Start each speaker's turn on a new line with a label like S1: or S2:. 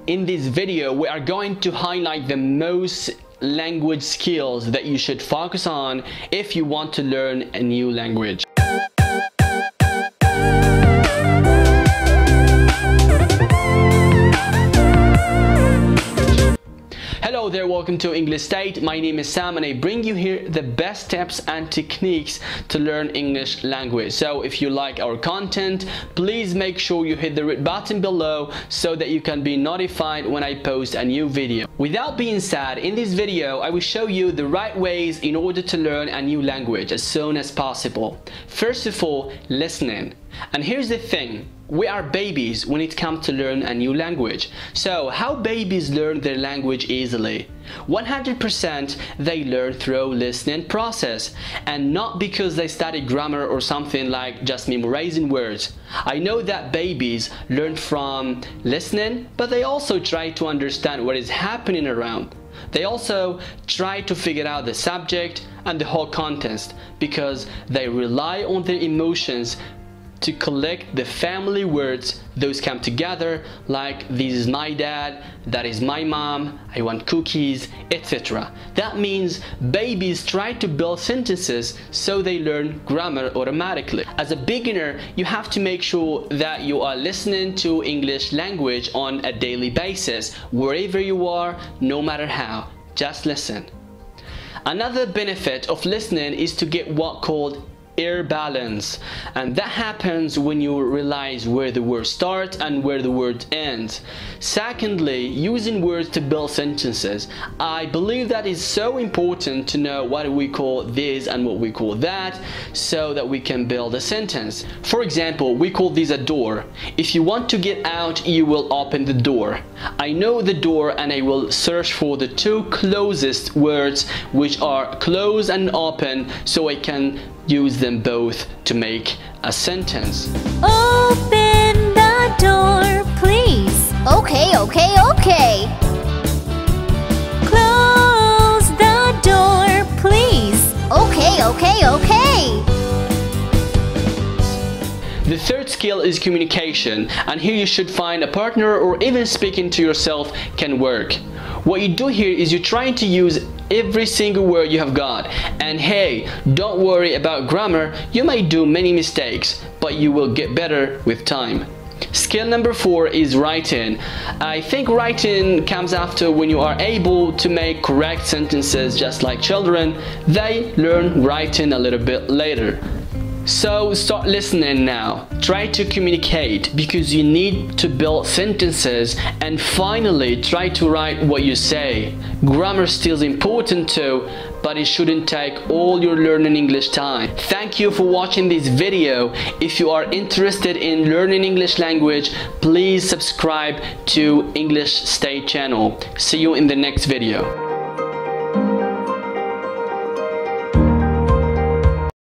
S1: In this video, we are going to highlight the most language skills that you should focus on if you want to learn a new language. Hello there, welcome to English State. My name is Sam and I bring you here the best tips and techniques to learn English language. So if you like our content, please make sure you hit the red button below so that you can be notified when I post a new video. Without being said, in this video I will show you the right ways in order to learn a new language as soon as possible. First of all, listening. And here's the thing, we are babies when it comes to learn a new language. So how babies learn their language easily? 100% they learn through listening process, and not because they study grammar or something like just memorizing words. I know that babies learn from listening, but they also try to understand what is happening around. They also try to figure out the subject and the whole context because they rely on their emotions to collect the family words. Those come together like this is my dad, that is my mom, I want cookies, etc. That means babies try to build sentences so they learn grammar automatically. As a beginner, you have to make sure that you are listening to English language on a daily basis, wherever you are, no matter how. Just listen. Another benefit of listening is to get what called ear balance, and that happens when you realize where the word starts and where the word ends. Secondly, using words to build sentences. I believe that is so important to know what we call this and what we call that so that we can build a sentence. For example, we call this a door. If you want to get out, you will open the door. I know the door and I will search for the two closest words, which are close and open, so I can use them both to make a sentence.
S2: Open the door, please. Okay. Close the door, please. Okay.
S1: The third skill is communication, and here you should find a partner or even speaking to yourself can work. What you do here is you're trying to use every single word you have got, and hey, don't worry about grammar. You may do many mistakes, but you will get better with time. Skill number 4 is writing. I think writing comes after when you are able to make correct sentences. Just like children, they learn writing a little bit later. So start listening now. Try to communicate because you need to build sentences, and finally try to write what you say. Grammar still is important too, but it shouldn't take all your learning English time. Thank you for watching this video. If you are interested in learning English language, please subscribe to English State channel. See you in the next video.